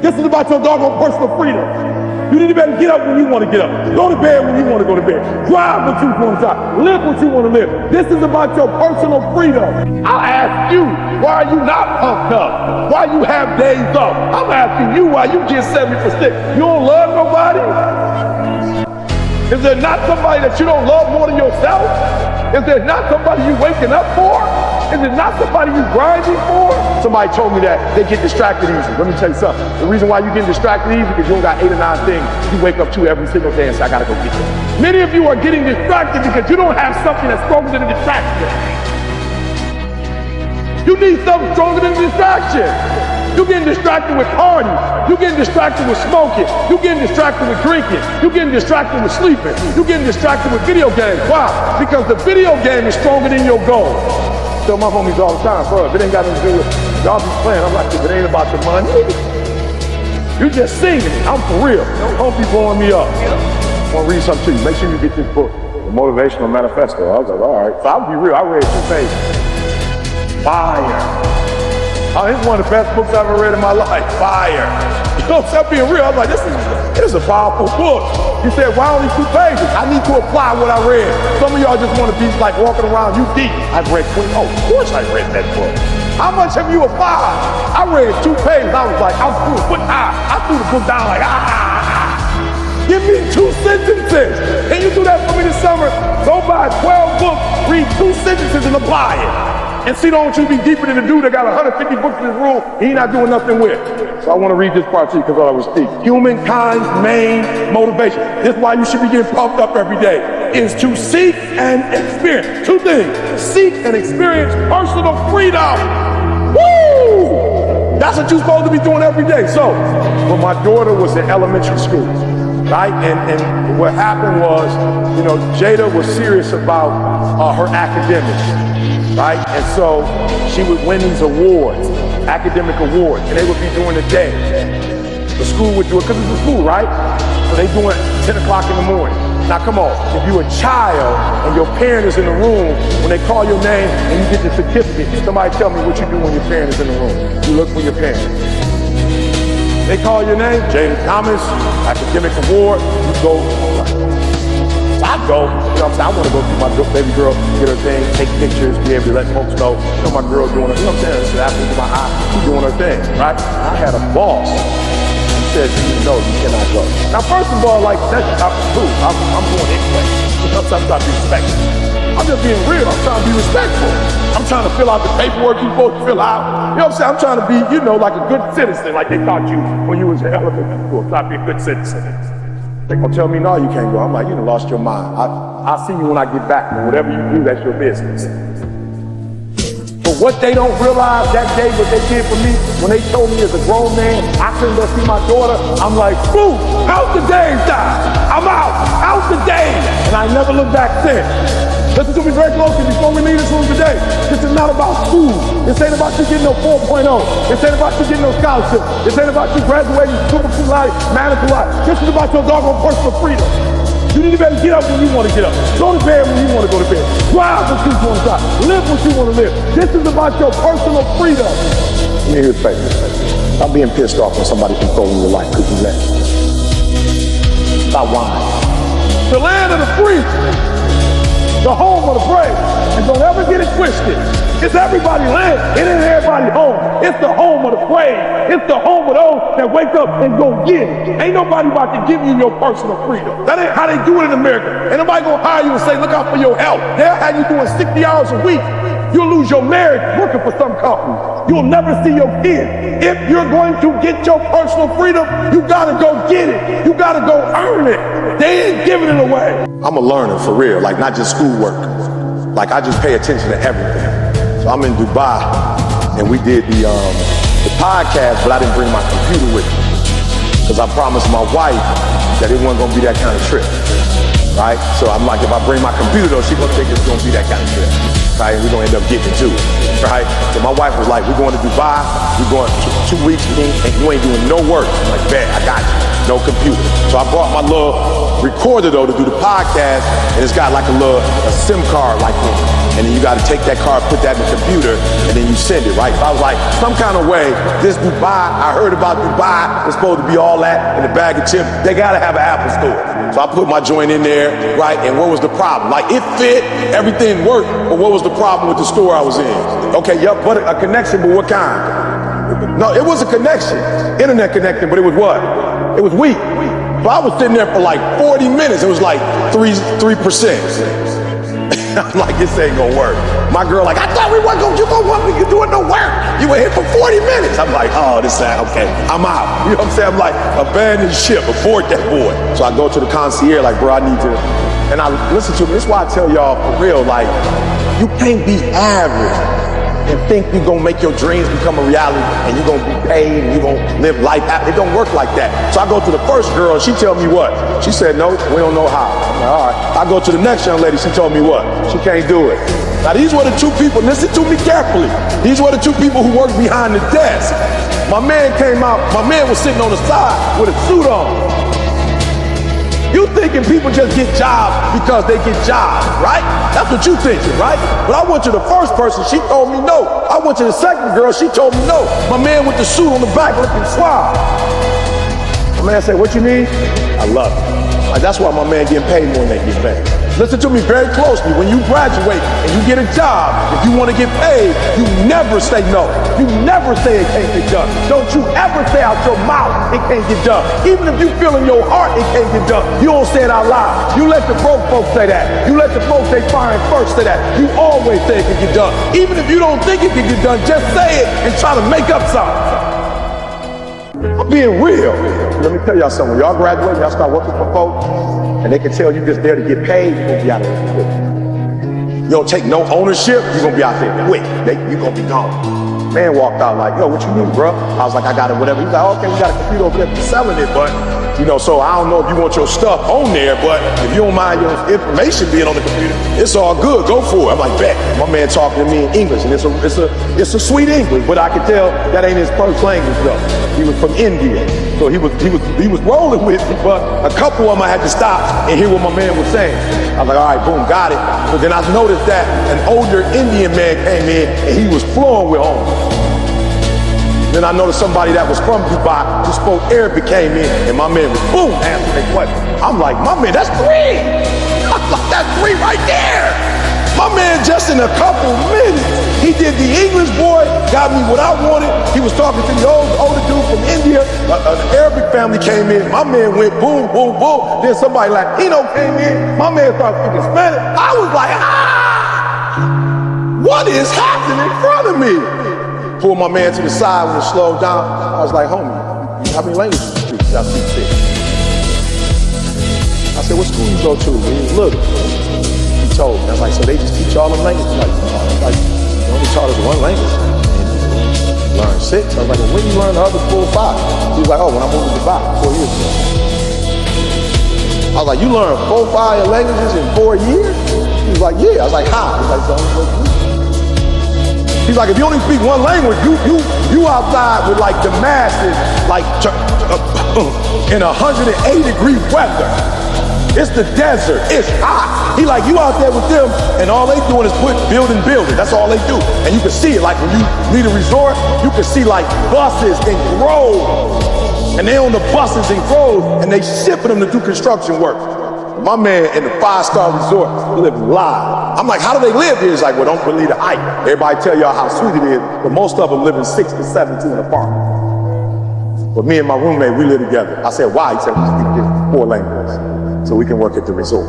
This is about your doggone personal freedom. You need to better get up when you want to get up. Go to bed when you want to go to bed. Drive what you want to drive. Live what you want to live. This is about your personal freedom. I ask you, why are you not pumped up? Why you have days off? I'm asking you why you get 70%. You don't love nobody? Is there not somebody that you don't love more than yourself? Is there not somebody you waking up for? Is it not somebody you grinding for? Somebody told me that they get distracted easy. Let me tell you something. The reason why you get distracted easy is because you don't got 8 or 9 things you wake up to every single day and say, I gotta go get them. Many of you are getting distracted because you don't have something that's stronger than a distraction. You need something stronger than a distraction. You're getting distracted with parties. You're getting distracted with smoking. You're getting distracted with drinking. You're getting distracted with sleeping. You're getting distracted with video games. Why? Because the video game is stronger than your goal. Tell my homies all the time, bro, if it ain't got nothing to do with y'all be playing, I'm like, if it ain't about the money, you just singing it. I'm for real. Don't be blowing me up. I want to read something to you. Make sure you get this book, The Motivational Manifesto. I was like, all right. So I'll be real. I read 2 pages. Fire. Oh, it's one of the best books I've ever read in my life. Fire. You know, I'm being real. I was like, this is a powerful book. He said, why only 2 pages? I need to apply what I read. Some of y'all just want to be like walking around, you deep. I've read 20. Oh, of course I read that book. How much have you applied? I read 2 pages. I was like, I threw the book down like, Give me 2 sentences. Can you do that for me this summer? Go buy 12 books, read 2 sentences and apply it. And see, don't you be deeper than the dude that got 150 books in his room he not doing nothing with. So I want to read this part to you because I was deep. Humankind's main motivation. This is why you should be getting pumped up every day. Is to seek and experience. 2 things. Seek and experience personal freedom. Woo! That's what you're supposed to be doing every day. So, when my daughter was in elementary school, right? And what happened was, you know, Jada was serious about her academics. Right? And so she would win these awards, academic awards, and they would be during the day. The school would do it because it's a school, right? So they do it 10 o'clock in the morning. Now come on, if you're a child and your parent is in the room, when they call your name and you get the certificate, somebody tell me what you do when your parent is in the room. You look for your parent. They call your name, Jada Thomas, academic award, you go. I go, you know what I'm saying? I want to go see my baby girl, get her thing, take pictures, be able to let folks know, my girl doing her, you know what I'm saying? She's asking for my eye, she's doing her thing, right? I had a boss who said, no, you cannot go. Now, first of all, like, that's true. I'm going anyway. You know what I'm saying? I'm trying to be respectful. I'm just being real. I'm trying to be respectful. I'm trying to fill out the paperwork you're supposed to fill out. You know what I'm saying? I'm trying to be, you know, like a good citizen, like they taught you when you was in elementary school. I'm trying to be a good citizen. They gonna tell me, no, you can't go. I'm like, you done lost your mind. I'll see you when I get back. And whatever you do, that's your business. But what they don't realize that day, what they did for me, when they told me as a grown man, I couldn't go see my daughter, I'm like, boom, out the days die. I'm out the days. And I never looked back since. Listen to me very closely before we leave this room today. This is not about school. This ain't about you getting no 4.0. This ain't about you getting no scholarship. This ain't about you graduating super cool life, managing life. This is about your doggone personal freedom. You need to better get up when you want to get up. Go to bed when you want to go to bed. Drive what you want to drive. Live what you want to live. This is about your personal freedom. Let me hear your face. Stop being pissed off when somebody's controlling your life. Could you let? Stop whining. The land of the free. The home of the brave. And don't ever get it twisted. It's everybody's land. It ain't everybody's home. It's the home of the brave. It's the home of those that wake up and go get it. Ain't nobody about to give you your personal freedom. That ain't how they do it in America. Ain't nobody gonna hire you and say, look out for your health. They'll have you doing 60 hours a week. You'll lose your marriage working for some company. You'll never see your kids. If you're going to get your personal freedom, you gotta go get it. You gotta go earn it. They ain't giving it away. I'm a learner for real, like not just schoolwork. Like I just pay attention to everything. So I'm in Dubai and we did the podcast, but I didn't bring my computer with me. Because I promised my wife that it wasn't gonna be that kind of trip. Right? So I'm like, if I bring my computer though, she's gonna think it's gonna be that kind of trip. Right? And we're gonna end up getting to it. Right? So my wife was like, we're going to Dubai, we're going 2 weeks and you ain't doing no work. I'm like, bet, I got you. no computer. So I brought my little recorder though to do the podcast, and it's got like a SIM card like this. And then you got to take that card, put that in the computer, and then you send it, right? So I was like, some kind of way, this Dubai, I heard about Dubai, it's supposed to be all that in a bag of chips. They got to have an Apple store. So I put my joint in there, right? And what was the problem? Like, it fit, everything worked, but what was the problem with the store I was in? Okay, yep, but a connection, but what kind? No, it was a connection, internet connection, but it was what? It was weak. But I was sitting there for like 40 minutes. It was like 3%. I'm like, this ain't gonna work. My girl like, I thought you gonna want me to do it no work. You were here for 40 minutes. I'm like, oh, this ain't okay. I'm out. You know what I'm saying? I'm like, abandon ship, abort that boy. So I go to the concierge like, bro, I need to, and I listen to me. This is why I tell y'all for real, like, you can't be average and think you're gonna make your dreams become a reality and you're gonna be paid and you're gonna live life. It don't work like that. So I go to the first girl, she tell me what? She said, no, we don't know how. I'm like, all right. I go to the next young lady, she told me what? She can't do it. Now these were the two people, listen to me carefully. These were the two people who worked behind the desk. My man came out, my man was sitting on the side with a suit on. You thinking people just get jobs because they get jobs, right? That's what you thinking, right? But I went to the first person, she told me no. I went to the second girl, she told me no. My man with the suit on the back looking suave. My man said, what you need? I love it. Like, that's why my man getting paid more than they get paid. Listen to me very closely. When you graduate and you get a job, if you want to get paid, you never say no. You never say it can't get done. Don't you ever say out your mouth it can't get done. Even if you feel in your heart it can't get done, you don't say it out loud. You let the broke folks say that. You let the folks they find first say that. You always say it can get done. Even if you don't think it can get done, just say it and try to make up something. I'm being real. Let me tell y'all something. When y'all graduate, y'all start working for folks, and they can tell you just there to get paid, you're gonna be out there quick. You don't take no ownership, you're gonna be out there quick. You're gonna be gone. Man walked out like, yo, what you need, bro? I was like, I got it, whatever. He's like, okay, we got a computer over there for selling it, but so I don't know if you want your stuff on there, but if you don't mind your information being on the computer, it's all good. Go for it. I'm like, bet. My man talking to me in English, and it's a sweet English, but I could tell that ain't his first language though. He was from India, so he was rolling with me. But a couple of them I had to stop and hear what my man was saying. I was like, all right, boom, got it. But then I noticed that an older Indian man came in and he was flowing with home. Then I noticed somebody that was from Dubai who spoke Arabic came in, and my man was boom, answering their question. I'm like, my man, that's 3. I'm like, that's 3 right there. My man, just in a couple minutes, he did the English boy, got me what I wanted. He was talking to the older dude from India. An Arabic family came in. My man went boom, boom, boom. Then somebody Latino came in. My man started speaking Spanish. I was like, what is happening in front of me? Pulled my man to the side when it slowed down. I was like, homie, how many languages do you speak? I speak 6. I said, what school you go to when you was little? He told me. I was like, so they just teach all them languages? Like, they only taught us 1 language. And you learned 6. I was like, well, when you learn the other 4 or 5? He was like, oh, when I moved to Dubai 4 years ago. I was like, you learned 4 or 5 languages in 4 years? He was like, yeah. I was like, how? He was like, the only way you do. He's like, if you only speak 1 language, you outside with like the masses, like in 180-degree weather. It's the desert. It's hot. He like, you out there with them, and all they doing is building. That's all they do. And you can see it. Like when you leave a resort, you can see like buses and groves, and they on the buses and groves, and they shipping them to do construction work. My man in the 5-star resort live live. I'm like, how do they live here? He's like, well, don't believe the hype. Everybody tell y'all how sweet it is, but most of them live in 6 to 7 in an apartment. But me and my roommate, we live together. I said, why? He said, we speak 4 languages, so we can work at the resort.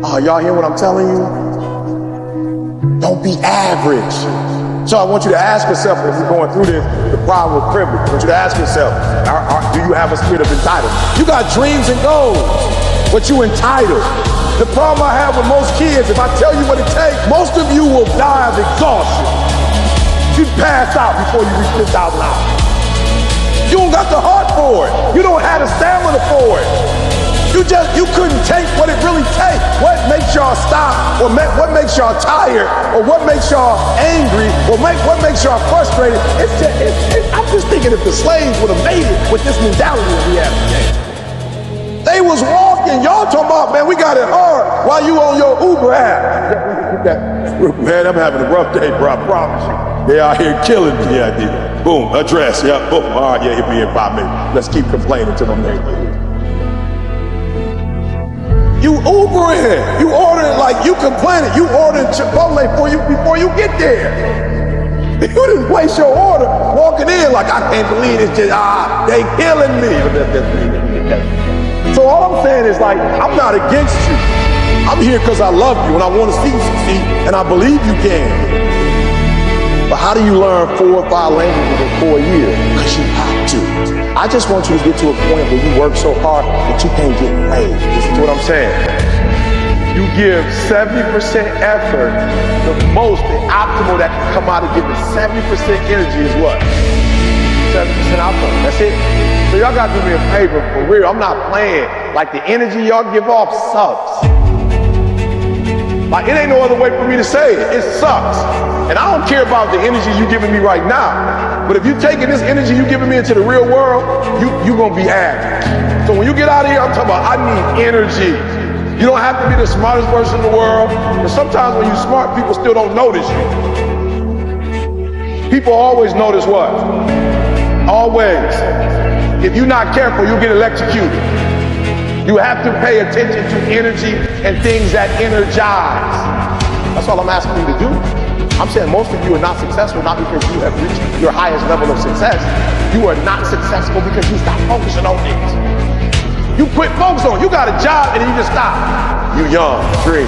Oh, y'all hear what I'm telling you? Don't be average. So I want you to ask yourself, if you're going through this, the problem with privilege, I want you to ask yourself, do you have a spirit of entitlement? You got dreams and goals, but you entitled. The problem I have with most kids, if I tell you what it takes, most of you will die of exhaustion. You pass out before you reach 10,000 hours. You don't got the heart for it. You don't have the stamina for it. You You couldn't take what it really takes. What makes y'all stop, or what makes y'all tired, or what makes y'all angry, or what makes y'all frustrated? I'm just thinking if the slaves would have made it with this mentality that we have today. They was walking, y'all talking about, man, we got it hard while you on your Uber app. Man, I'm having a rough day, bro, I promise you. They out here killing me. Yeah, I did. Boom, address, yeah, boom. All right, yeah, hit me in 5 minutes. Let's keep complaining till I'm there. You Uber in, you order it like you complaining. You ordered Chipotle before you get there. You didn't place your order walking in like, I can't believe it's just, they killing me. So all I'm saying is like, I'm not against you. I'm here because I love you and I want to see you succeed and I believe you can. But how do you learn 4 or 5 languages in 4 years? Because you have to. I just want you to get to a point where you work so hard that you can't get paid. Listen to what I'm saying. You give 70% effort, the most, the optimal that can come out of giving 70% energy is what? 70% outcome. That's it. So y'all gotta do me a favor, for real. I'm not playing. Like the energy y'all give off sucks. Like it ain't no other way for me to say it. It sucks. And I don't care about the energy you giving me right now. But if you taking this energy you giving me into the real world, you gonna be average. So when you get out of here, I'm talking about I need energy. You don't have to be the smartest person in the world. But sometimes when you're smart, people still don't notice you. People always notice what? Always. If you're not careful, you'll get electrocuted. You have to pay attention to energy and things that energize. That's all I'm asking you to do. I'm saying most of you are not successful, not because you have reached your highest level of success. You are not successful because you stop focusing on things. You quit focusing on it. You got a job and then you just stop. You young, dream.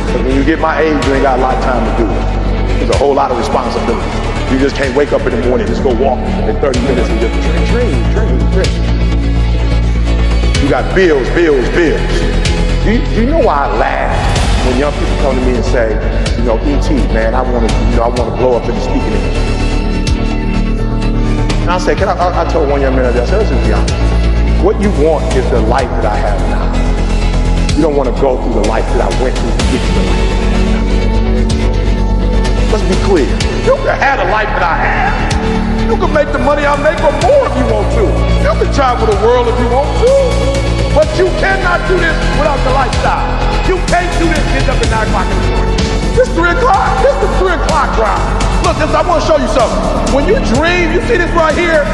But when you get my age, you ain't got a lot of time to do it. There's a whole lot of responsibility. You just can't wake up in the morning and just go walk in 30 minutes and just dream. You got bills. Do you know why I laugh when young people come to me and say, E.T., man, I want to blow up in the speaking industry. And I say, I told one young man, I said, let's just be honest. What you want is the life that I have now. You don't want to go through the life that I went through to get to the life that I have now. Let's be clear. You can have the life that I have. You can make the money I make or more if you want to. You can travel the world if you want to. But you cannot do this without the lifestyle. You can't do this and end up at 9 o'clock in the morning. It's 3 o'clock. This is the 3 o'clock drive. Look, I want to show you something. When you dream, you see this right here?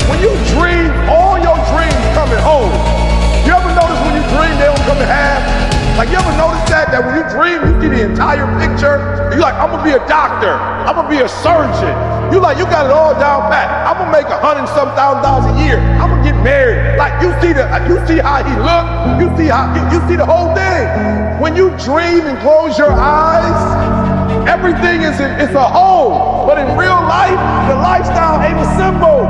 When you dream, all your dreams come in whole. You ever notice when you dream, they don't come in half? Like, you ever notice that when you dream, you see the entire picture? You're like, I'm going to be a doctor. I'm going to be a surgeon. You got it all down pat. I'm going to make $100,000 a year. I'm going to get married. Like, you see how he look. You see the whole thing. When you dream and close your eyes, everything is a whole. But in real life, the lifestyle ain't a symbol.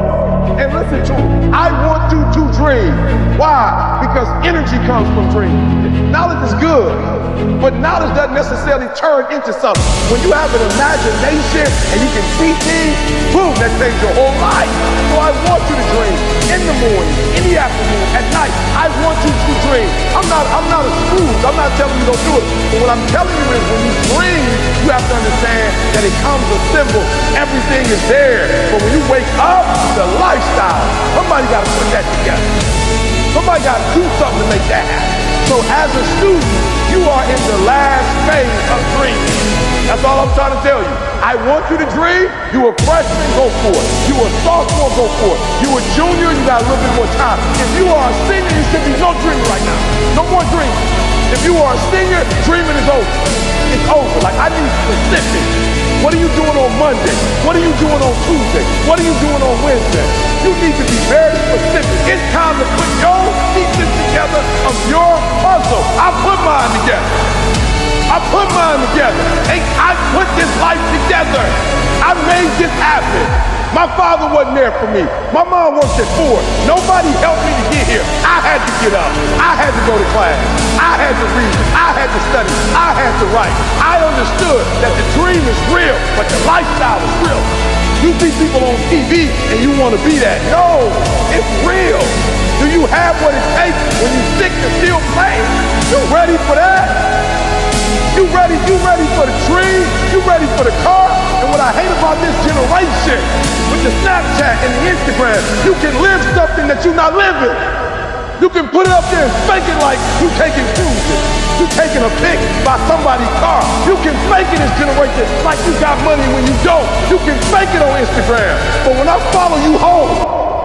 And listen to me, I want you to dream. Why? Because energy comes from dreaming. Knowledge is good, but knowledge doesn't necessarily turn into something. When you have an imagination and you can see things, boom, that changes your whole life. So I want you to dream in the morning, in the afternoon, at night. I want you to dream. I'm not a Scrooge. I'm not telling you don't do it. But what I'm telling you is when you dream, you have to understand that it comes a symbol. Everything is there. But when you wake up, the lifestyle, somebody got to put that together. Somebody got to do something to make that happen. So as a student, you are in the last phase of dreaming. That's all I'm trying to tell you. I want you to dream. You a freshman, go for it. You a sophomore, go for it. You a junior, you got a little bit more time. If you are a senior, you should be no dreaming right now. No more dreaming. If you are a senior, dreaming is over. It's over. Like, I need specifics. What are you doing on Monday? What are you doing on Tuesday? What are you doing on Wednesday? You need to be very specific. It's time to put your pieces together of your puzzle. I put mine together. And I put this life together. I made this happen. My father wasn't there for me. My mom worked at Ford. Nobody helped me to get here. I had to get up. I had to go to class. I had to read. I had to study. I had to write. I understood that the dream is real, but the lifestyle is real. You see people on TV and you want to be that. No, it's real. Do you have what it takes when you're sick to still play? You ready for that? You ready for the tree? You ready for the car? And what I hate about this generation, with the Snapchat and the Instagram, you can live something that you're not living. You can put it up there and fake it like you taking cruises. You taking a pic by somebody's car. You can fake it this generation like you got money when you don't. You can fake it on Instagram. But when I follow you home,